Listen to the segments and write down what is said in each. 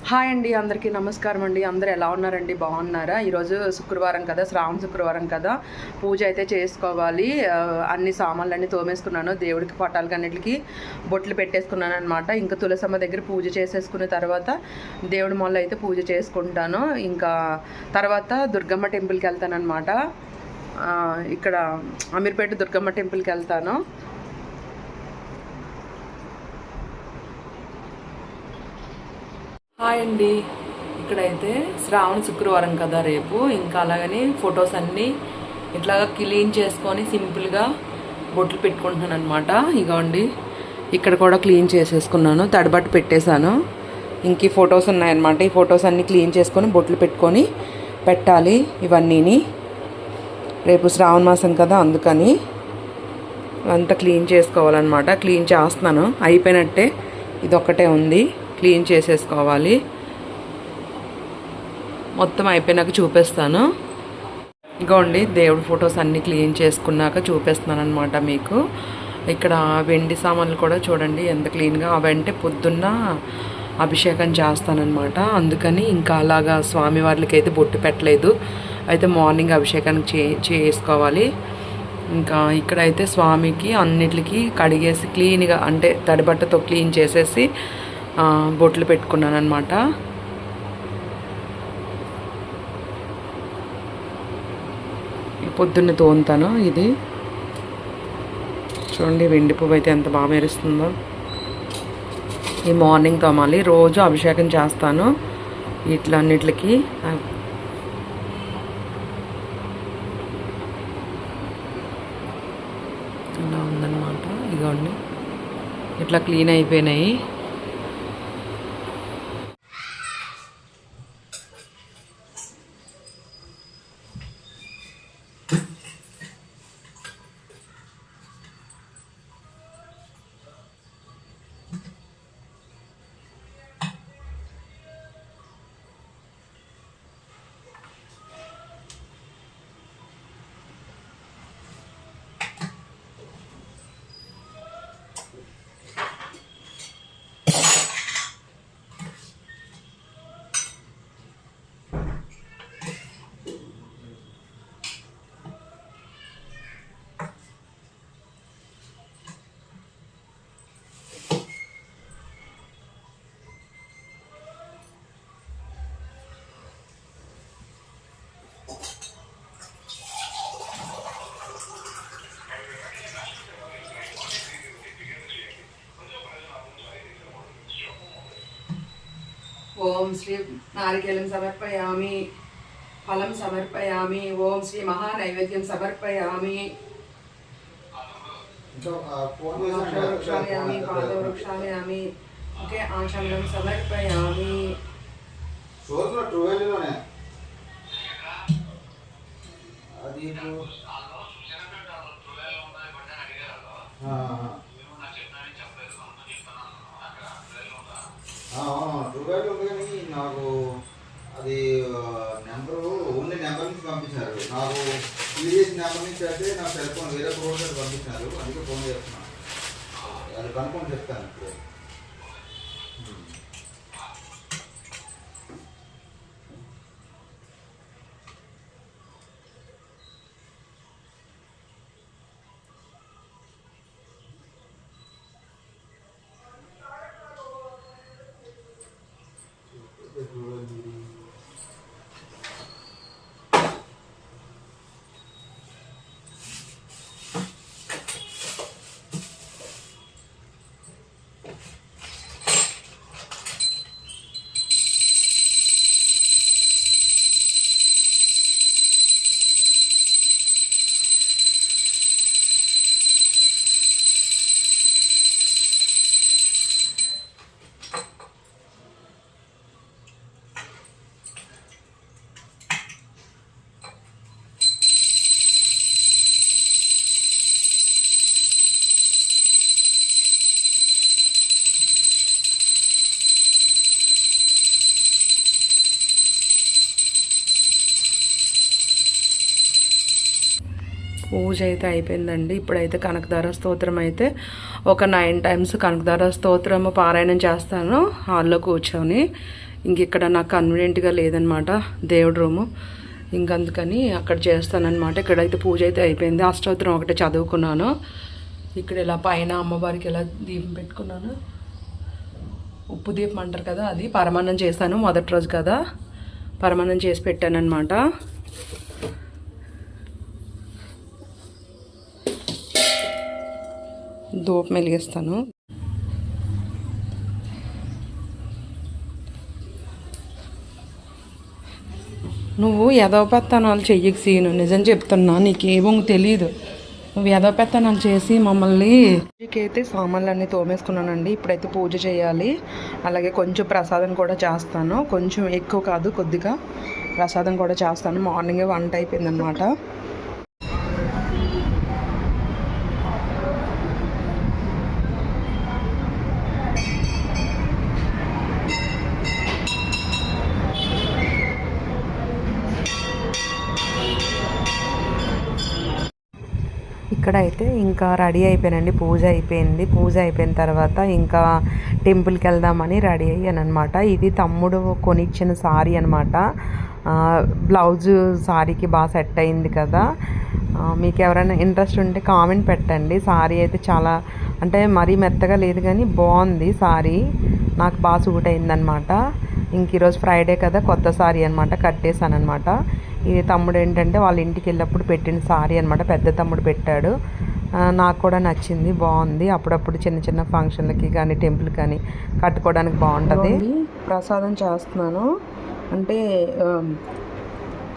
Hi అండి, అందరికీ నమస్కారం అండి. అందరూ ఎలా ఉన్నారండి? బాగున్నారా? ఈరోజు శుక్రవారం కదా, శ్రావణ శుక్రవారం కదా, పూజ అయితే చేసుకోవాలి. అన్ని సామాన్లన్నీ తోమేసుకున్నాను. దేవుడికి పటాలకన్నిటికి బొట్లు పెట్టేసుకున్నాను అనమాట. ఇంకా తులసమ్మ దగ్గర పూజ చేసేసుకున్న తర్వాత దేవుడి మొల్ల అయితే పూజ చేసుకుంటాను. ఇంకా తర్వాత దుర్గమ్మ టెంపుల్కి వెళ్తాను అనమాట. ఇక్కడ అమీర్పేట దుర్గమ్మ టెంపుల్కి వెళ్తాను. హాయ్ అండి, ఇక్కడైతే శ్రావణ శుక్రవారం కదా రేపు. ఇంకా అలాగని ఫొటోస్ అన్నీ ఇట్లాగా క్లీన్ చేసుకొని సింపుల్గా బొట్లు పెట్టుకుంటున్నాను అనమాట. ఇగోండి, ఇక్కడ కూడా క్లీన్ చేసేసుకున్నాను, తడిబట్టు పెట్టేశాను. ఇంక ఈ ఫొటోస్ ఉన్నాయన్నమాట. ఈ ఫొటోస్ అన్నీ క్లీన్ చేసుకొని బొట్లు పెట్టుకొని పెట్టాలి. ఇవన్నీని రేపు శ్రావణ మాసం కదా, అందుకని అంతా క్లీన్ చేసుకోవాలన్నమాట. క్లీన్ చేస్తున్నాను, అయిపోయినట్టే. ఇదొక్కటే ఉంది, క్లీన్ చేసేసుకోవాలి. మొత్తం అయిపోయినాక చూపిస్తాను. ఇగోండి, దేవుడి ఫొటోస్ అన్నీ క్లీన్ చేసుకున్నాక చూపిస్తున్నాను అనమాట మీకు. ఇక్కడ వెండి సామాన్లు కూడా చూడండి ఎంత క్లీన్గా. అవంటే పొద్దున్న అభిషేకం చేస్తానన్నమాట. అందుకని ఇంకా అలాగా స్వామివార్లకి అయితే బొట్టు పెట్టలేదు. అయితే మార్నింగ్ అభిషేకానికి చేసుకోవాలి. ఇంకా ఇక్కడైతే స్వామికి అన్నిటికీ కడిగేసి క్లీన్గా, అంటే తడిబట్టతో క్లీన్ చేసేసి బొట్లు పెట్టుకున్నాను అనమాట. పొద్దున్నే తోముతాను. ఇది చూడండి, వెండి పువ్వు అయితే ఎంత బాగా మెరుస్తుందో. ఈ మార్నింగ్ తోమాలి. రోజు అభిషేకం చేస్తాను ఇట్లా అన్నిటికి. అలా ఉందన్నమాట. ఇదిగోండి, ఇట్లా క్లీన్ అయిపోయినాయి. ఓం శ్రీ నారికేళం సమర్పయామి, ఫలం సమర్పయామి. ఓం శ్రీ మహానైవేద్యం సమర్పయామి. వృక్షాలయామి, పాదవృక్షాలయామి. ఓకే, ఆచమనం సమర్పయామి. ట్రూవేల్ ఉంది కానీ నాకు అది నెంబరు ఓన్లీ నెంబర్ నుంచి పంపించారు. నాకు సీరియస్ నెంబర్ నుంచి అయితే నా సెల్ ఫోన్ వేరే ఫోన్ పంపించారు. అందుకే ఫోన్ చేస్తున్నాను. అది కన్ఫర్మ్ చెప్తాను ఇప్పుడు. పూజ అయితే అయిపోయిందండి. ఇప్పుడైతే కనకదార స్తోత్రం అయితే ఒక 9 టైమ్స్ కనకదార స్తోత్రము పారాయణం చేస్తాను హాల్లో కూర్చొని. ఇంక ఇక్కడ నాకు కన్వీనియంట్గా లేదనమాట దేవుడి రూము, ఇంకందుకని అక్కడ చేస్తానన్నమాట. ఇక్కడైతే పూజ అయితే అయిపోయింది. అష్టోత్తరం ఒకటే చదువుకున్నాను. ఇక్కడ ఇలా పైన అమ్మవారికి ఇలా దీపం పెట్టుకున్నాను. ఉప్పు దీపం అంటారు కదా, అది పరమాన్నం చేశాను మొదటి రోజు కదా, పరమాన్నం చేసి పెట్టాను అనమాట. ధూపం వెలిగిస్తాను. నువ్వు యదవపెత్తనాలు చెయ్యకు సీను, నిజం చెప్తున్నా, నీకేమో తెలియదు. నువ్వు యదవపెత్తనాలు చేసి మమ్మల్ని. పూజకైతే సామాన్లన్నీ తోమేసుకున్నానండి. ఇప్పుడైతే పూజ చేయాలి. అలాగే కొంచెం ప్రసాదం కూడా చేస్తాను, కొంచెం ఎక్కువ కాదు, కొద్దిగా ప్రసాదం కూడా చేస్తాను. మార్నింగే వంట అయిపోయిందనమాట. ఇక్కడ అయితే ఇంకా రెడీ అయిపోయానండి. పూజ అయిపోయింది. పూజ అయిపోయిన తర్వాత ఇంకా టెంపుల్కి వెళ్దామని రెడీ అయ్యాను అనమాట. ఇది తమ్ముడు కొనిచ్చిన సారీ అనమాట. బ్లౌజు సారీకి బాగా సెట్ అయింది కదా. మీకు ఎవరైనా ఇంట్రెస్ట్ ఉంటే కామెంట్ పెట్టండి. సారీ అయితే చాలా అంటే మరీ మెత్తగా లేదు కానీ బాగుంది సారీ, నాకు బాగా సూట్ అయిందనమాట. ఇంక ఈరోజు ఫ్రైడే కదా, కొత్త సారీ అనమాట, కట్టేశాను అనమాట. ఇది తమ్ముడు ఏంటంటే వాళ్ళ ఇంటికి వెళ్ళినప్పుడు పెట్టిన సారీ అనమాట, పెద్ద తమ్ముడు పెట్టాడు. నాకు కూడా నచ్చింది, బాగుంది. అప్పుడప్పుడు చిన్న చిన్న ఫంక్షన్లకి కానీ టెంపుల్ కానీ కట్టుకోవడానికి బాగుంటుంది. ప్రసాదం చేస్తున్నాను అంటే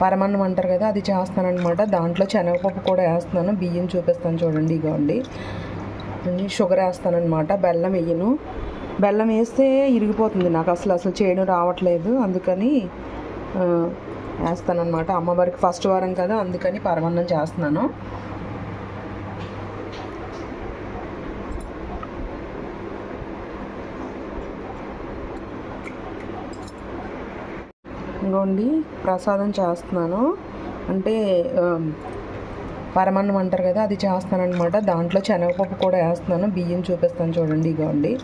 పరమాన్నం అంటారు కదా, అది చేస్తాను అనమాట. దాంట్లో శనగపప్పు కూడా వేస్తున్నాను, బియ్యం చూపిస్తాను చూడండి, ఇగోండి. షుగర్ వేస్తాను అనమాట, బెల్లం వేయను. బెల్లం వేస్తే ఇరిగిపోతుంది, నాకు అసలు చేయడం రావట్లేదు, అందుకని వేస్తానమాట. అమ్మవారికి ఫస్ట్ వారం కదా, అందుకని పరమాన్నం చేస్తున్నాను. ఇంకోండి ప్రసాదం చేస్తున్నాను అంటే పరమాన్నం అంటారు కదా, అది చేస్తానమాట. దాంట్లో శనగపప్పు కూడా వేస్తున్నాను, బియ్యం చూపిస్తాను చూడండి, ఇగోండి.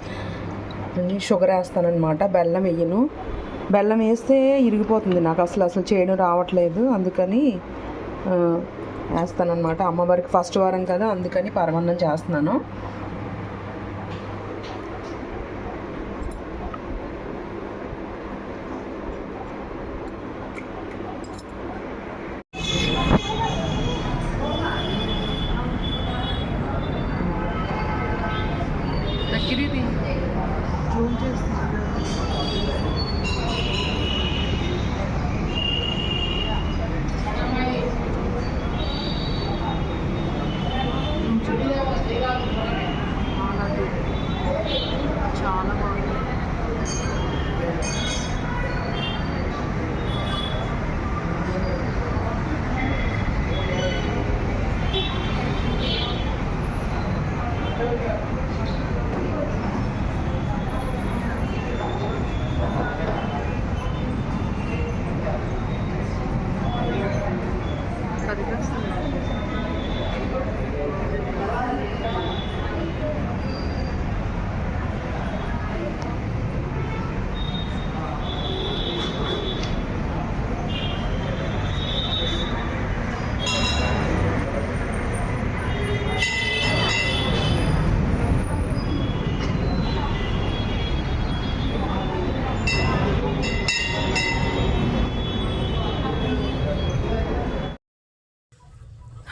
షుగర్ వేస్తానమాట, బెల్లం వేయను. బెల్లం వేస్తే ఇరిగిపోతుంది, నాకు అసలు చేయడం రావట్లేదు, అందుకని వేస్తానమాట. అమ్మవారికి ఫస్ట్ వారం కదా, అందుకని పరమాన్నం చేస్తున్నాను. చాలా బాగుంది.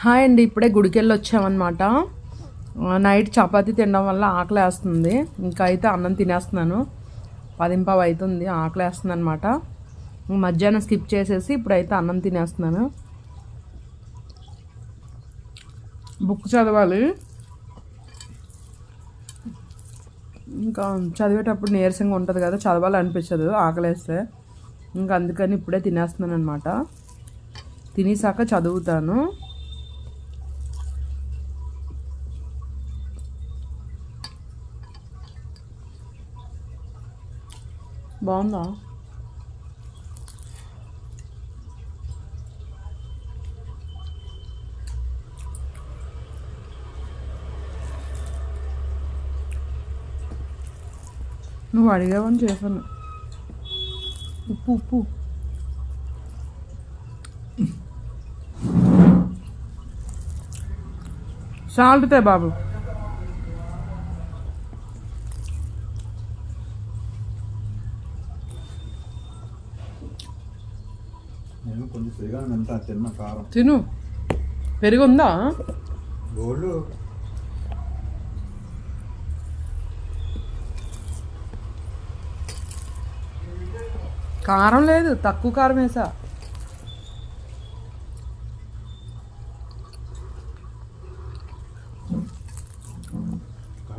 హాయ్ అండి, ఇప్పుడే గుడికి వెళ్ళి వచ్చామన్నమాట. నైట్ చపాతీ తినడం వల్ల ఆకలి వేస్తుంది. ఇంకా అయితే అన్నం తినేస్తున్నాను. 10:15 అవుతుంది, ఆకలి వేస్తుంది అనమాట. మధ్యాహ్నం స్కిప్ చేసేసి ఇప్పుడైతే అన్నం తినేస్తున్నాను. బుక్ చదవాలి, ఇంకా చదివేటప్పుడు నీరసంగా ఉంటుంది కదా, చదవాలనిపించదు ఆకలి వేస్తే. ఇంకా అందుకని ఇప్పుడే తినేస్తున్నాను అనమాట. తినేసాక చదువుతాను. బాగుందా? నువ్వు అడిగావని చేశాను. ఉప్పు ఉప్పు సాల్ట్తే బాబు. నేను కొంచెం పెరిగాను ఎంత తిన్న కారం తిను. పెరుగుందా? గోళ్ళు కారం లేదు, తక్కువ కారం వేసా.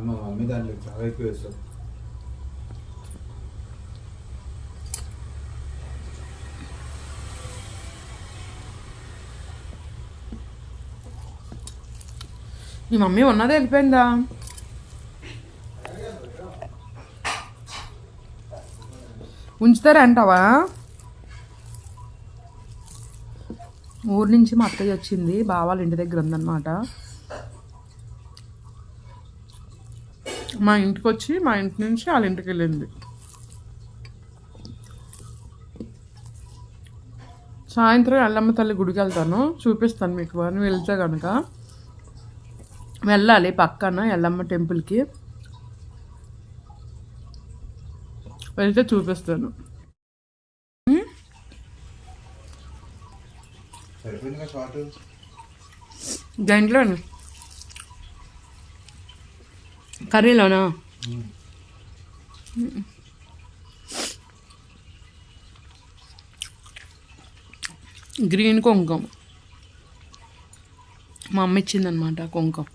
మా మమ్మీ దాంట్లో చాలా ఎక్కువ వేస్తాం. మీ మమ్మీ ఉన్నదే వెళ్ళిపోయిందా? ఉంచుతారా అంటావా? ఊరు నుంచి మా అత్తయ్య వచ్చింది, బావాళ్ళ ఇంటి దగ్గర ఉందన్నమాట. మా ఇంటికి వచ్చి మా ఇంటి నుంచి వాళ్ళ ఇంటికి వెళ్ళింది. సాయంత్రం ఎల్లమ్మ తల్లి గుడికి వెళ్తాను, చూపిస్తాను మీకు. అని వెళ్తే కనుక వెళ్ళాలి పక్కన ఎల్లమ్మ టెంపుల్కి, వెళ్తే చూపిస్తాను. దాంట్లోనే కర్రీలోనా? గ్రీన్ కుంకుమ మా అమ్మ ఇచ్చిందనమాట కుంకుమ.